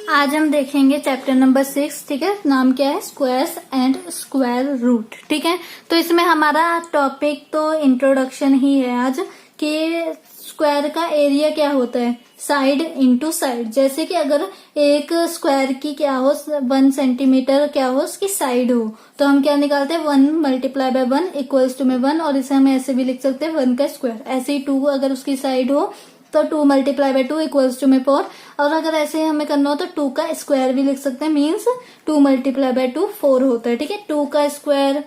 आज हम देखेंगे चैप्टर नंबर 6। ठीक है, नाम क्या है? Squares and square root. ठीक है, तो इसमें हमारा टॉपिक तो इंट्रोडक्शन ही है आज कि स्क्वायर का एरिया क्या होता है, साइड इनटू साइड। जैसे कि अगर एक स्क्वायर की क्या हो 1 सेंटीमीटर क्या हो उसकी साइड हो, तो हम क्या निकालते हैं 1 मल्टीप्लाई बाय 1 इक्वल्स टू में 1, और इसे हम ऐसे भी लिख सकते हैं 1 का स्क्वायर। ऐसे ही 2 अगर उसकी साइड हो तो 2 मल्टीप्लाई बाय 2 इक्वल्स टू में 4, और अगर ऐसे हमें करना हो तो 2 का स्क्वायर भी लिख सकते हैं, मीन्स 2 मल्टीप्लाई बाय 2 4 होता है। ठीक है, 2 का स्क्वायर,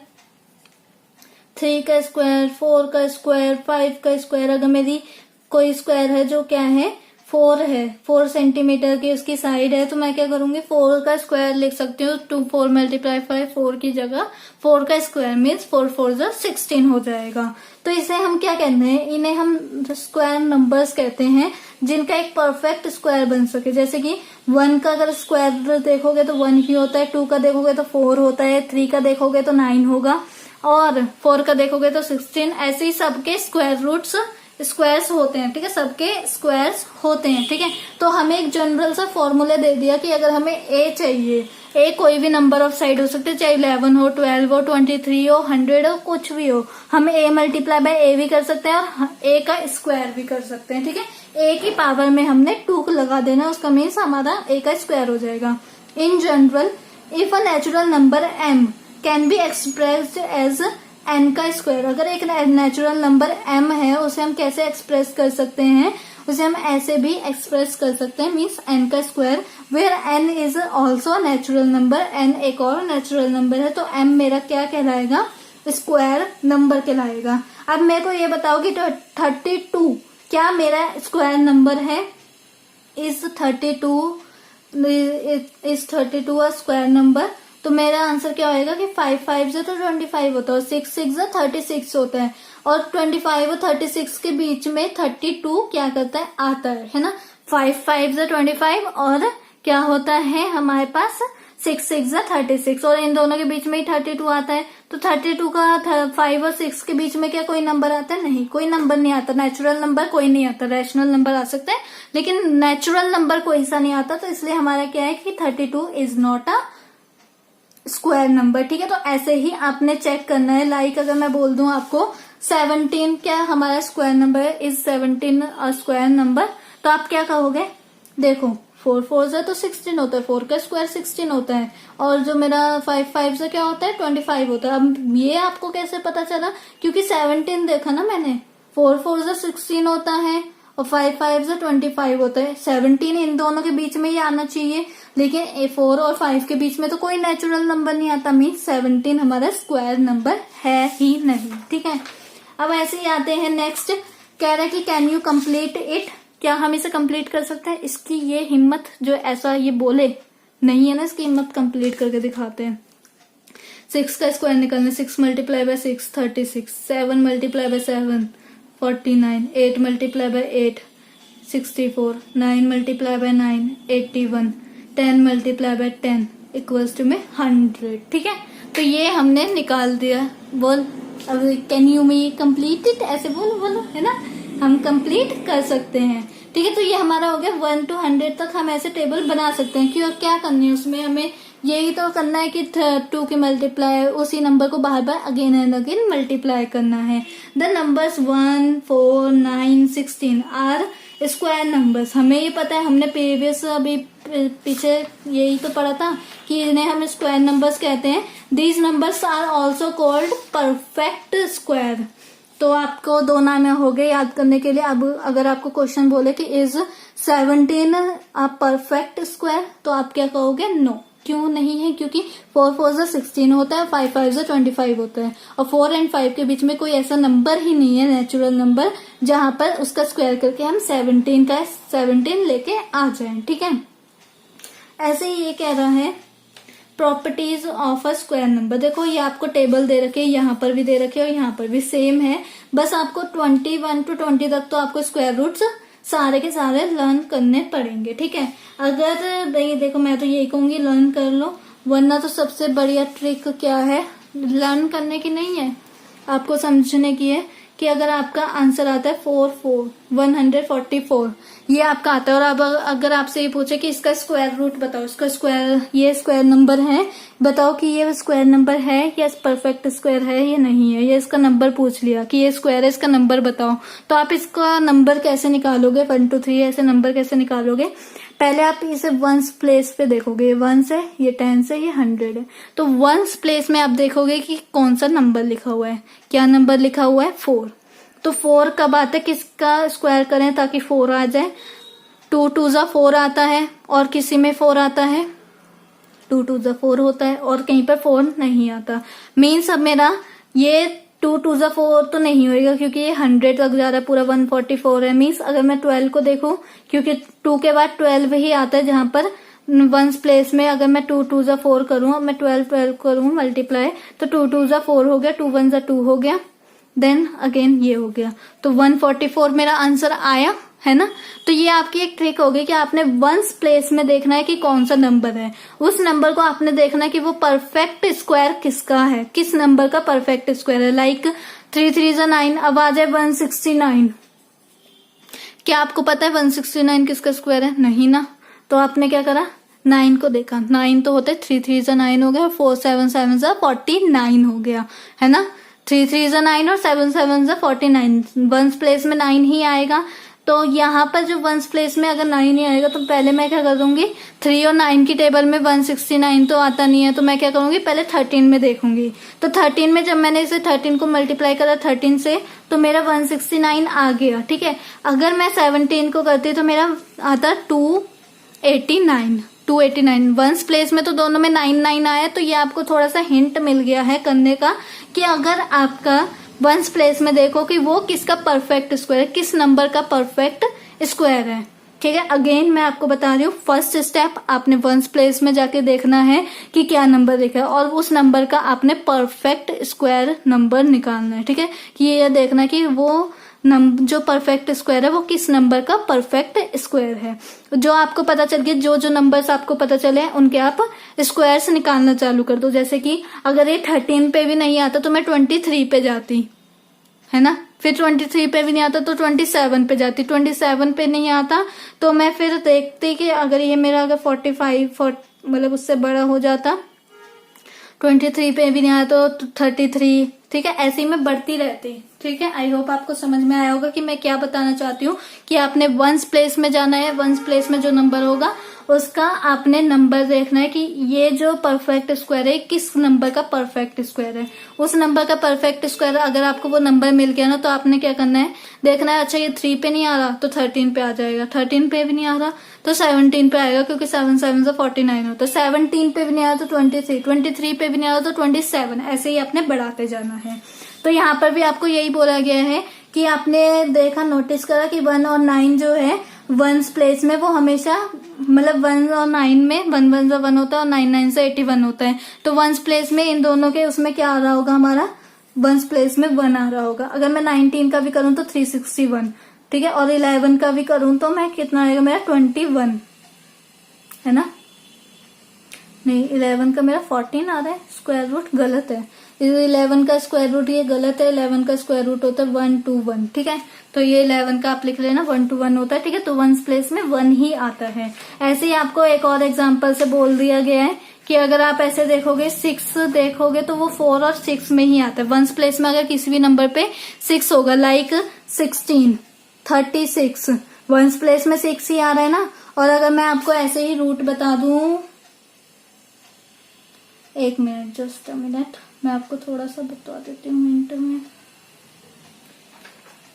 3 का स्क्वायर, 4 का स्क्वायर, 5 का स्क्वायर। अगर मेरी कोई स्क्वायर है जो क्या है 4 है, 4 सेंटीमीटर की उसकी साइड है, तो मैं क्या करूंगी 4 का स्क्वायर लिख सकती हूँ। 2 4 मल्टीप्लाई 5 4 की जगह 4 का स्क्वायर मीन्स 4 4 16 हो जाएगा। तो इसे हम क्या कहते हैं, इन्हें हम स्क्वायर नंबर्स कहते हैं जिनका एक परफेक्ट स्क्वायर बन सके। जैसे कि 1 का अगर स्क्वायर देखोगे तो 1 ही होता है, 2 का देखोगे तो 4 होता है, 3 का देखोगे तो 9 होगा, और 4 का देखोगे तो 16। ऐसे ही सबके स्क्वायर रूट्स स्क्वायर्स होते हैं। ठीक है, सबके स्क्वायर्स होते हैं। ठीक है, तो हमें एक जनरल सा फॉर्मूला दे दिया कि अगर हमें ए चाहिए, ए कोई भी नंबर ऑफ साइड हो सकते हैं, चाहे 11 हो, 12 हो, 23 हो, 100 हो, कुछ भी हो, हम ए मल्टीप्लाई बाय ए भी कर सकते हैं और ए का स्क्वायर भी कर सकते हैं। ठीक है, ए की पावर में हमने 2 लगा देना, उसका मीन्स हमारा ए का स्क्वायर हो जाएगा। In general if a natural number m can be expressed as n का स्क्वायर। अगर एक नेचुरल नंबर m है उसे हम कैसे एक्सप्रेस कर सकते हैं, उसे हम ऐसे भी एक्सप्रेस कर सकते हैं, मीन्स n का square, where n is also natural number. n एक और नेचुरल नंबर है, तो m मेरा क्या कहलाएगा, स्क्वायर नंबर कहलाएगा। अब मेरे को ये बताओ कि 32 क्या मेरा स्क्वायर नंबर है? Is 32 a square number? तो मेरा आंसर क्या होएगा कि 5 5 से तो 25 होता है, और 6 6 से 36 होता है, और 25 और 36 के बीच में 32 क्या करता है, आता है ना। 5 5 से 25 और क्या होता है हमारे पास 6 6 से 36, और इन दोनों के बीच में ही 32 आता है। तो 32 का 5 और 6 के बीच में क्या कोई नंबर आता है? नहीं, कोई नंबर नहीं आता। नेचुरल नंबर कोई नहीं आता, रैशनल नंबर आ सकता है लेकिन नेचुरल नंबर कोई सा नहीं आता। तो इसलिए हमारा क्या है कि 32 is not a square number. ठीक है, तो ऐसे ही आपने चेक करना है। लाइक अगर मैं बोल दूं आपको 17 क्या हमारा स्क्वायर नंबर है, इज 17 अ स्क्वायर नंबर, तो आप क्या कहोगे? देखो 4 4 से तो 16 होता है, 4 का स्क्वायर 16 होता है, और जो मेरा 5 5 से क्या होता है 25 होता है। अब ये आपको कैसे पता चला? क्योंकि 17 देखा ना मैंने, 4 4 से 16 होता है और 5 5 से 25 होता है। 17 इन दोनों के बीच में ही आना चाहिए, लेकिन 4 और 5 के बीच में तो कोई नेचुरल नंबर नहीं आता, मीन्स 17 हमारा स्क्वायर नंबर है ही नहीं। ठीक है, अब ऐसे ही आते हैं नेक्स्ट। कह रहा है कि कैन यू कंप्लीट इट, क्या हम इसे कंप्लीट कर सकते हैं? इसकी ये हिम्मत जो ऐसा ये बोले नहीं है ना, इसकी हिम्मत कंप्लीट करके दिखाते हैं। 6 का स्क्वायर निकालना, 6 multiply by 6 36, 7 multiply by 7 49, 8 multiply by 8 64, 9 multiply by 9 81, 10 multiply by 10 equals to में 100। ठीक है, तो ये हमने निकाल दिया। बोल अब can you me complete it, ऐसे बोलो है ना, हम कंप्लीट कर सकते हैं। ठीक है, तो ये हमारा हो गया 1 to 100 तक हम ऐसे टेबल बना सकते हैं। क्यों, क्या करनी है उसमें, हमें यही तो करना है कि 2 की मल्टीप्लाई उसी नंबर को बार बार अगेन एंड अगेन मल्टीप्लाई करना है। The numbers 1 4 9 16 are square numbers. हमें ये पता है, हमने प्रीवियस अभी पीछे यही तो पढ़ा था कि इन्हें हम स्क्वायर नंबर्स कहते हैं। These numbers are also called perfect square. तो आपको 2 नाम हो गए याद करने के लिए। अब अगर आपको क्वेश्चन बोले कि इज 17 अ परफेक्ट स्क्वायर, तो आप क्या कहोगे? नो। क्यों नहीं है? क्योंकि 4 4 से 16 होता है, 5 5 से 25 होता है, और 4 और 5 के बीच में कोई ऐसा नंबर ही नहीं है नेचुरल नंबर जहां पर उसका स्क्वायर करके हम 17 लेके आ जाएं। ठीक है, ऐसे ही ये कह रहा है properties of a square number. देखो ये आपको टेबल दे रखे, यहाँ पर भी दे रखे और यहाँ पर भी सेम है, बस आपको 21 to 20 तक तो आपको स्क्वायर रूट्स सारे के सारे लर्न करने पड़ेंगे। ठीक है, अगर नहीं देखो मैं तो यही कहूंगी लर्न कर लो, वरना तो सबसे बढ़िया ट्रिक क्या है लर्न करने की नहीं है, आपको समझने की है कि अगर आपका आंसर आता है 144 ये आपका आता है, और अब अगर आपसे ये पूछे कि इसका स्क्वायर रूट बताओ, इसका स्क्वायर, ये स्क्वायर नंबर है, बताओ कि ये स्क्वायर नंबर है या परफेक्ट स्क्वायर है या नहीं है, ये इसका नंबर पूछ लिया कि ये स्क्वायर है, इसका नंबर बताओ, तो आप इसका नंबर कैसे निकालोगे, 1 2 3 ऐसे नंबर कैसे निकालोगे। पहले आप इसे वंस प्लेस पे देखोगे, ये 1 है, ये 10 है, ये 100 है, तो वंस प्लेस में आप देखोगे कि कौन सा नंबर लिखा हुआ है, क्या नंबर लिखा हुआ है 4। तो 4 कब आता है, किसका स्क्वायर करें ताकि 4 आ जाए, 2 2 जा 4 आता है, और किसी में 4 आता है, 2 2 जा 4 होता है, और कहीं पर 4 नहीं आता। मीन्स अब मेरा ये 2 2 जा 4 तो नहीं होएगा क्योंकि ये 100 तक जा रहा है, पूरा 144 है। मीन्स अगर मैं 12 को देखूं, क्योंकि 2 के बाद 12 ही आता है, जहां पर वंस प्लेस में अगर मैं 2 2 जा 4 करूं, मैं 12 करूं मल्टीप्लाई, तो 2 2 जा 4 हो गया, 2 1 जा 2 हो गया, देन अगेन ये हो गया, तो 144 मेरा आंसर आया है ना। तो ये आपकी एक ट्रिक होगी कि आपने वंस प्लेस में देखना है कि कौन सा नंबर है, उस नंबर को आपने देखना है कि वो परफेक्ट स्क्वायर किसका है, किस नंबर का परफेक्ट स्क्वायर है। लाइक 3 3 जा 9, अब आ जाए 169, क्या आपको पता है 169 किसका स्क्वायर है, नहीं ना। तो आपने क्या करा, 9 को देखा, 9 तो होता है 3 3 जा 9 हो गया, 4 7 7 जा 49 हो गया, है ना। 3 3 जा 9 और 7 7 जा 49, वंस प्लेस में 9 ही आएगा। तो यहाँ पर जो वंस प्लेस में अगर 9 ही आएगा, तो पहले मैं क्या कर दूंगी, 3 और 9 की टेबल में 169 तो आता नहीं है, तो मैं क्या करूंगी, पहले 13 में देखूंगी। तो 13 में जब मैंने इसे 13 को मल्टीप्लाई करा 13 से, तो मेरा 169 आ गया, ठीक है। अगर मैं 17 को करती तो मेरा आता 289 वंस प्लेस में, तो दोनों में 9 9 आया। तो ये आपको थोड़ा सा हिंट मिल गया है करने का कि अगर आपका वंस प्लेस में देखो कि वो किसका परफेक्ट स्क्वायर है, किस नंबर का परफेक्ट स्क्वायर है, ठीक है। अगेन मैं आपको बता रही हूँ, फर्स्ट स्टेप आपने वंस प्लेस में जाके देखना है कि क्या नंबर लिखा है, और उस नंबर का आपने परफेक्ट स्क्वायर नंबर निकालना है, ठीक है। कि ये देखना कि वो जो परफेक्ट स्क्वायर है वो किस नंबर का परफेक्ट स्क्वायर है। जो आपको पता चल गया, जो नंबर्स आपको पता चले उनके आप स्क्वायर्स निकालना चालू कर दो। जैसे कि अगर ये 13 पे भी नहीं आता तो मैं 23 पे जाती, है ना। फिर 23 पे भी नहीं आता तो 27 पे जाती, 27 पे नहीं आता तो मैं फिर देखती कि अगर ये मेरा अगर 45 मतलब उससे बड़ा हो जाता, 23 पे भी नहीं आया तो 33, ठीक है। ऐसे ही मैं बढ़ती रहती, ठीक है। आई होप आपको समझ में आया होगा कि मैं क्या बताना चाहती हूँ, कि आपने वंस प्लेस में जाना है, वंस प्लेस में जो नंबर होगा उसका आपने नंबर देखना है कि ये जो परफेक्ट स्क्वायर है किस नंबर का परफेक्ट स्क्वायर है। उस नंबर का परफेक्ट स्क्वायर अगर आपको वो नंबर मिल गया ना, तो आपने क्या करना है, देखना है अच्छा ये 3 पे नहीं आ रहा तो 13 पे आ जाएगा, 13 पे भी नहीं आ रहा तो 17 पे आएगा, क्योंकि 7 7 से 49 होता है। 17 पे भी नहीं आ रहा तो 23, 23 पे भी नहीं आ रहा तो 27, ऐसे ही आपने बढ़ाते जाना है। तो यहाँ पर भी आपको यही बोला गया है कि आपने देखा, नोटिस करा कि 1 और 9 जो है वंस प्लेस में वो हमेशा, मतलब 1 और 9 में 1 1 से 1 होता है और 9 9 से 81 होता है। तो वंस प्लेस में इन दोनों के उसमें क्या आ रहा होगा, हमारा वंस प्लेस में 1 आ रहा होगा। अगर मैं 19 का भी करूं तो 361, ठीक है। और 11 का भी करूं तो मैं कितना आएगा, मेरा 21, है ना। नहीं, 11 का मेरा 14 आ रहा है, स्क्वायर रूट गलत है। 11 का स्क्वायर रूट ये गलत है, 11 का स्क्वायर रूट होता है 1 2 1, ठीक है। तो ये 11 का आप लिख लेना, 1 2 1 होता है, ठीक है। तो वंस प्लेस में 1 ही आता है। ऐसे ही आपको एक और एग्जांपल से बोल दिया गया है कि अगर आप ऐसे देखोगे 6 देखोगे तो वो 4 और 6 में ही आता है। वंस प्लेस में अगर किसी भी नंबर पे 6 होगा, लाइक 16 36, वंस प्लेस में 6 ही आ रहा है ना। और अगर मैं आपको ऐसे ही रूट बता दूं, एक मिनट, जस्ट अ मिनट, मैं आपको थोड़ा सा बता देती हूँ मिनट में।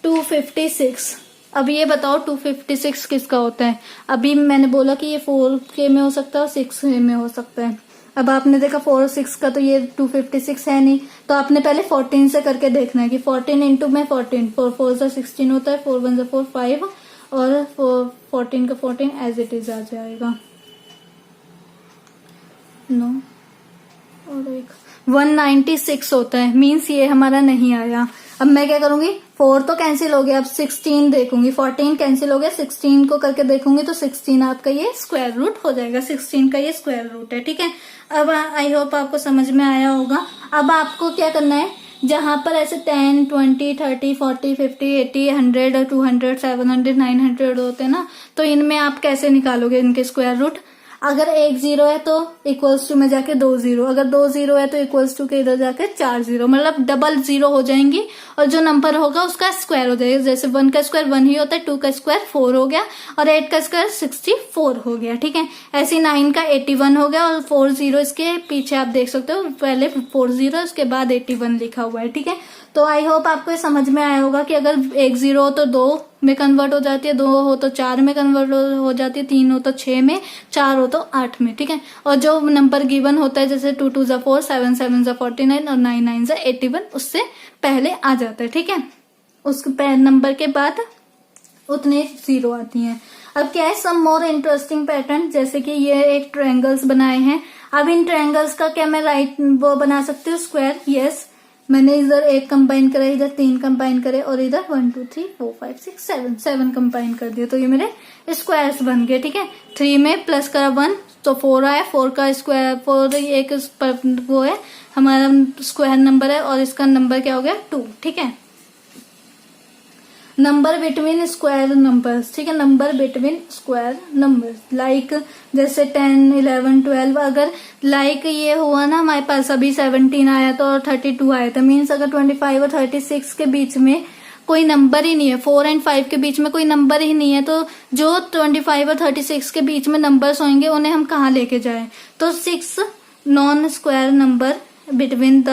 256, अब ये बताओ 256 किसका होता है। अभी मैंने बोला कि ये 4K में हो सकता है और 6K में हो सकता है। अब आपने देखा 4 और 6 का, तो ये 256 है नहीं, तो आपने पहले 14 से करके देखना है कि 14 इंटू में 14, 4 4 से 16 होता है, 4 1 से 4 5, और 14 का 14 एज इट इज आ जाएगा। नो, और एक 196 होता है, मीन्स ये हमारा नहीं आया। अब मैं क्या करूंगी, 4 तो कैंसिल हो गया, अब 16 देखूंगी, 14 कैंसिल हो गया, 16 को करके देखूंगी तो 16 आपका ये स्क्वायर रूट हो जाएगा, 16 का ये स्क्वायर रूट है, ठीक है। अब आई होप आपको समझ में आया होगा। अब आपको क्या करना है, जहां पर ऐसे 10, 20, 30, 40, 50, 80, 100, 200, 700, 900 होते हैं ना, तो इनमें आप कैसे निकालोगे इनके स्क्वायर रूट? अगर एक 0 है तो इक्वल्स टू में जाके 2 0, अगर 2 0 है तो इक्वल्स टू के इधर जाके 4 0, मतलब डबल 0 हो जाएंगी और जो नंबर होगा उसका स्क्वायर हो जाएगा। जैसे 1 का स्क्वायर 1 ही होता है, 2 का स्क्वायर 4 हो गया और 8 का स्क्वायर 64 हो गया। ठीक है, ऐसे 9 का 81 हो गया और 4 0 इसके पीछे आप देख सकते हो, पहले 4 0 उसके बाद 81 लिखा हुआ है। ठीक है, तो आई होप आपको ये समझ में आया होगा कि अगर एक 0 हो तो 2 में कन्वर्ट हो जाती है, 2 हो तो 4 में कन्वर्ट हो जाती है, 3 हो तो 6 में, 4 हो तो 8 में। ठीक है, और जो नंबर गिवन होता है जैसे 2 2 4, 7 7 49 और 9 9 81, उससे पहले आ जाता है। ठीक है, उस नंबर के बाद उतने 0 आती हैं। अब क्या है, सम मोर इंटरेस्टिंग पैटर्न, जैसे कि ये एक ट्रायंगल्स बनाए हैं। अब इन ट्रायंगल्स का क्या मैं राइट वो बना सकती हूँ स्क्वायर? यस, मैंने इधर 1 कंबाइन करे, इधर 3 कंबाइन करे और इधर 1 2 3 4 5 6 7 कंबाइन कर दिया, तो ये मेरे स्क्वायर्स बन गए। ठीक है, 3 में प्लस करा 1 तो 4 आया, 4 का स्क्वायर 4 एक वो है हमारा स्क्वायर नंबर है और इसका नंबर क्या हो गया 2। ठीक है, नंबर बिटवीन स्क्वायर नंबर्स। ठीक है, number between square numbers like जैसे 10, 11, 12, अगर लाइक ये हुआ ना हमारे पास अभी 17 आया तो और 32 आया था, मीन्स अगर 25 और 36 के बीच में कोई नंबर ही नहीं है, 4 और 5 के बीच में कोई नंबर ही नहीं है, तो जो 25 और 36 के बीच में नंबर्स होंगे उन्हें हम कहाँ लेके जाएं? तो 6 non square number between the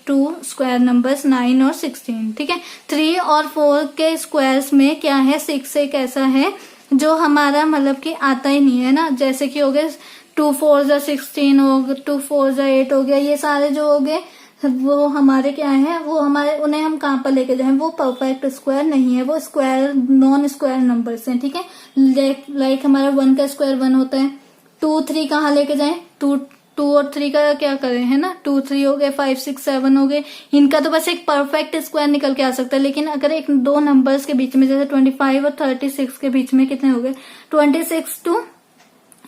2 square numbers 9 और 16। ठीक है, 3 और 4 के स्क्वायर्स में क्या है, 6 एक ऐसा है जो हमारा मतलब कि आता ही नहीं है ना, जैसे कि हो गए 2 4 16 हो गया, 2 4 8 हो गया, ये सारे जो हो गए वो हमारे क्या है, वो हमारे उन्हें हम कहाँ पर लेके जाएं? वो परफेक्ट स्क्वायर नहीं है, वो स्क्वायर नॉन स्क्वायर नंबर्स हैं। ठीक है, लाइक हमारा 1 का स्क्वायर 1 होता है, 2 3 कहाँ लेके जाएं? 2 और 3 का क्या करें, है ना, 2 3 हो गए, 5 6 7 हो गए, इनका तो बस एक परफेक्ट स्क्वायर निकल के आ सकता है। लेकिन अगर एक दो नंबर्स के बीच में जैसे 25 और 36 के बीच में कितने हो गए, 26 टू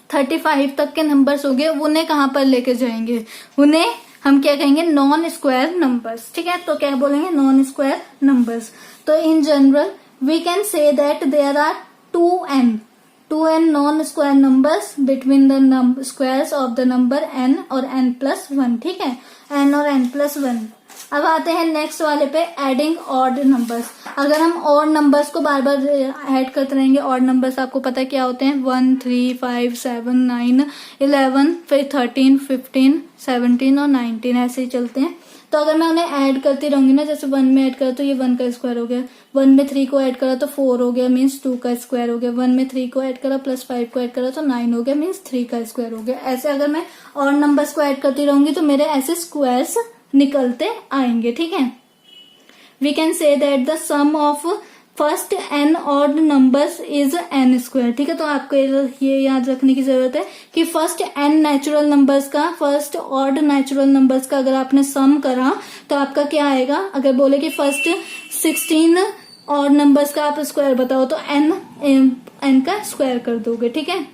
35 तक के नंबर्स हो गए, उन्हें कहाँ पर लेके जाएंगे? उन्हें हम क्या कहेंगे? Non square numbers. ठीक है, तो क्या बोलेंगे? Non square numbers. तो in general we can say that there are 2n non-square numbers between the squares of the number n और n plus 1। ठीक है, n और n plus 1। अब आते हैं नेक्स्ट वाले पे, एडिंग ऑड नंबर्स। अगर हम ऑड नंबर्स को बार बार ऐड करते रहेंगे, ऑड नंबर्स आपको पता है क्या होते हैं, 1 3 5 7 9 11, फिर 13 15 17 और 19 ऐसे ही चलते हैं। तो अगर मैं उन्हें ऐड करती रहूंगी ना, जैसे 1 में ऐड करा तो ये 1 का स्क्वायर हो गया, 1 में 3 को ऐड करा तो 4 हो गया, मीन्स 2 का स्क्वायर हो गया, 1 में 3 को ऐड करा प्लस 5 को ऐड करा तो 9 हो गया, मीन्स 3 का स्क्वायर हो गया। ऐसे अगर मैं और नंबर्स को ऐड करती रहूंगी तो मेरे ऐसे स्क्वायर्स निकलते आएंगे। ठीक है, we can say that the sum of first n odd numbers is n square. ठीक है, तो आपको ये याद रखने की जरूरत है कि फर्स्ट n नेचुरल नंबर्स का, फर्स्ट ऑड नेचुरल नंबर्स का अगर आपने सम करा तो आपका क्या आएगा? अगर बोले कि फर्स्ट 16 ऑड नंबर्स का आप स्क्वायर बताओ तो n का स्क्वायर कर दोगे। ठीक है,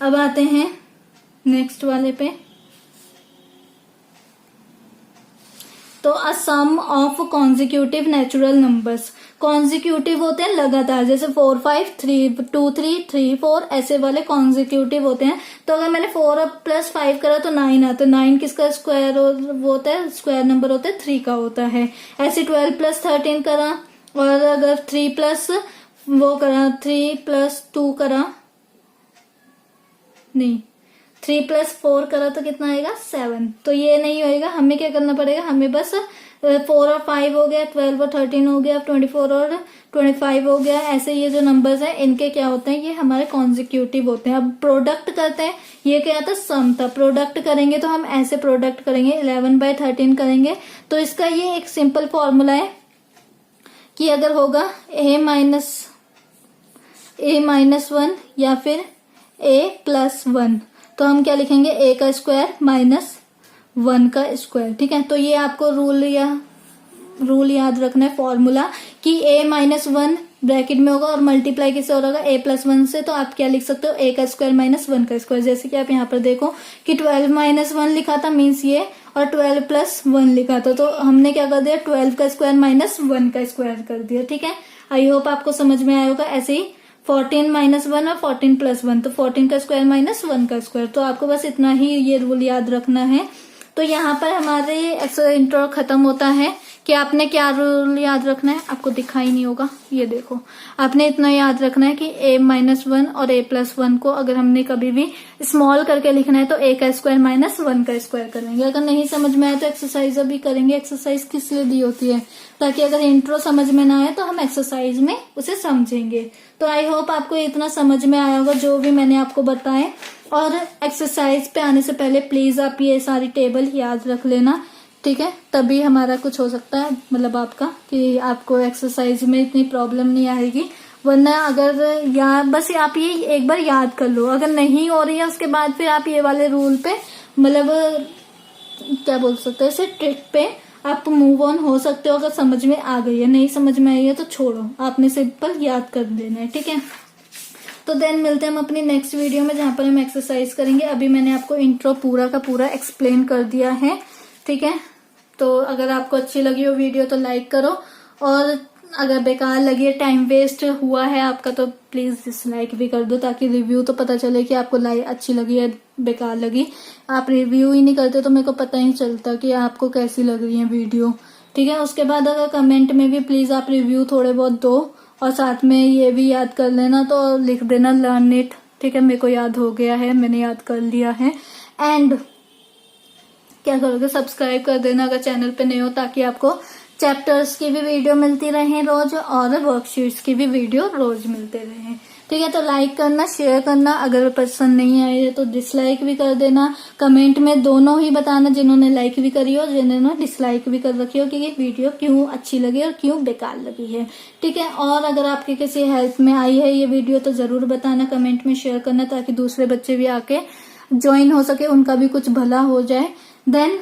अब आते हैं नेक्स्ट वाले पे। तो a sum of consecutive natural numbers, consecutive होते हैं लगातार, जैसे 4 5 3 2 3 3 4 ऐसे वाले कॉन्जिक्यूटिव होते हैं। तो अगर मैंने 4 प्लस 5 करा तो 9 आता है, 9 किसका स्क्वायर वो होता है? स्क्वायर नंबर होता है 3 का होता है। ऐसे 12 प्लस 13 करा और अगर 3 प्लस वो करा, 3 प्लस 2 करा, नहीं 3 प्लस 4 करा तो कितना आएगा? 7। तो ये नहीं होएगा, हमें क्या करना पड़ेगा? हमें बस 4 और 5 हो गया, 12 और 13 हो गया, 24 और 25 हो गया। ऐसे ये जो नंबर्स हैं इनके क्या होते हैं? ये हमारे कॉन्जिक्यूटिव होते हैं। अब प्रोडक्ट करते हैं, ये क्या था? सम था। प्रोडक्ट करेंगे तो हम ऐसे प्रोडक्ट करेंगे, 11/13 करेंगे। तो इसका ये एक सिंपल फॉर्मूला है कि अगर होगा a माइनस 1 या फिर a प्लस 1, तो हम क्या लिखेंगे? a का स्क्वायर माइनस 1 का स्क्वायर। ठीक है, तो ये आपको रूल याद रखना है, फॉर्मूला, कि a माइनस 1 ब्रैकेट में होगा और मल्टीप्लाई किससे हो रहा होगा a+1 से, तो आप क्या लिख सकते हो a का स्क्वायर माइनस 1 का स्क्वायर। जैसे कि आप यहाँ पर देखो कि 12 माइनस 1 लिखा था मीन्स ये, और 12 प्लस 1 लिखा था, तो हमने क्या कर दिया 12 का स्क्वायर माइनस 1 का स्क्वायर कर दिया। ठीक है, आई होप आपको समझ में आया होगा। ऐसे ही 14 माइनस 1 और 14 प्लस 1, तो 14 का स्क्वायर माइनस 1 का स्क्वायर। तो आपको बस इतना ही ये रूल याद रखना है। तो यहाँ पर हमारे इंट्रो खत्म होता है कि आपने क्या रूल याद रखना है, आपको दिखाई नहीं होगा, ये देखो, आपने इतना याद रखना है कि a-1 और a+1 को अगर हमने कभी भी स्मॉल करके लिखना है तो a का स्क्वायर माइनस 1 का स्क्वायर करेंगे। अगर नहीं समझ में आए तो एक्सरसाइज अभी करेंगे। एक्सरसाइज किस लिए दी होती है, ताकि अगर इंट्रो समझ में ना आए तो हम एक्सरसाइज में उसे समझेंगे। तो आई होप आपको इतना समझ में आया होगा जो भी मैंने आपको बताए। और एक्सरसाइज पे आने से पहले प्लीज आप ये सारी टेबल याद रख लेना, ठीक है, तभी हमारा कुछ हो सकता है, मतलब आपका, कि आपको एक्सरसाइज में इतनी प्रॉब्लम नहीं आएगी। वरना अगर बस आप ये एक बार याद कर लो, अगर नहीं हो रही है उसके बाद फिर आप ये वाले रूल पे, मतलब क्या बोल सकते हैं, इसे ट्रिक पे आप मूव ऑन हो सकते हो। अगर समझ में आ गई है, नहीं समझ में आई है तो छोड़ो, आपने सिंपल याद कर देना है। ठीक है, तो देन मिलते हैं हम अपनी नेक्स्ट वीडियो में जहां पर हम एक्सरसाइज करेंगे। अभी मैंने आपको इंट्रो पूरा का पूरा एक्सप्लेन कर दिया है। ठीक है, तो अगर आपको अच्छी लगी हो वीडियो तो लाइक करो, और अगर बेकार लगी है, टाइम वेस्ट हुआ है आपका, तो प्लीज डिसलाइक भी कर दो, ताकि रिव्यू तो पता चले कि आपको अच्छी लगी है बेकार लगी। आप रिव्यू ही नहीं करते तो मेरे को पता ही चलता कि आपको कैसी लग रही है वीडियो। ठीक है, उसके बाद अगर कमेंट में भी प्लीज आप रिव्यू थोड़े बहुत दो, और साथ में ये भी याद कर लेना, तो लिख देना लर्न इट। ठीक है, मेरे को याद हो गया है, मैंने याद कर लिया है। एंड क्या करोगे, सब्सक्राइब कर देना अगर चैनल पे नए हो, ताकि आपको चैप्टर्स की भी वीडियो मिलती रहे रोज, और वर्कशीट्स की भी वीडियो रोज मिलते रहे। ठीक है, तो लाइक करना, शेयर करना, अगर पसंद नहीं आए तो डिसलाइक भी कर देना। कमेंट में दोनों ही बताना, जिन्होंने लाइक भी करी हो, जिन्होंने डिसलाइक भी कर रखी हो, कि ये वीडियो क्यों अच्छी लगी और क्यों बेकार लगी है। ठीक है, और अगर आपके किसी हेल्प में आई है ये वीडियो तो जरूर बताना, कमेंट में शेयर करना, ताकि दूसरे बच्चे भी आके ज्वाइन हो सके, उनका भी कुछ भला हो जाए। देन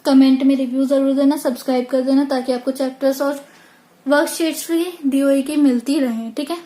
कमेंट में रिव्यू जरूर देना, सब्सक्राइब कर देना, ताकि आपको चैप्टर्स और वर्कशीट्स भी DOE की मिलती रहे। ठीक है।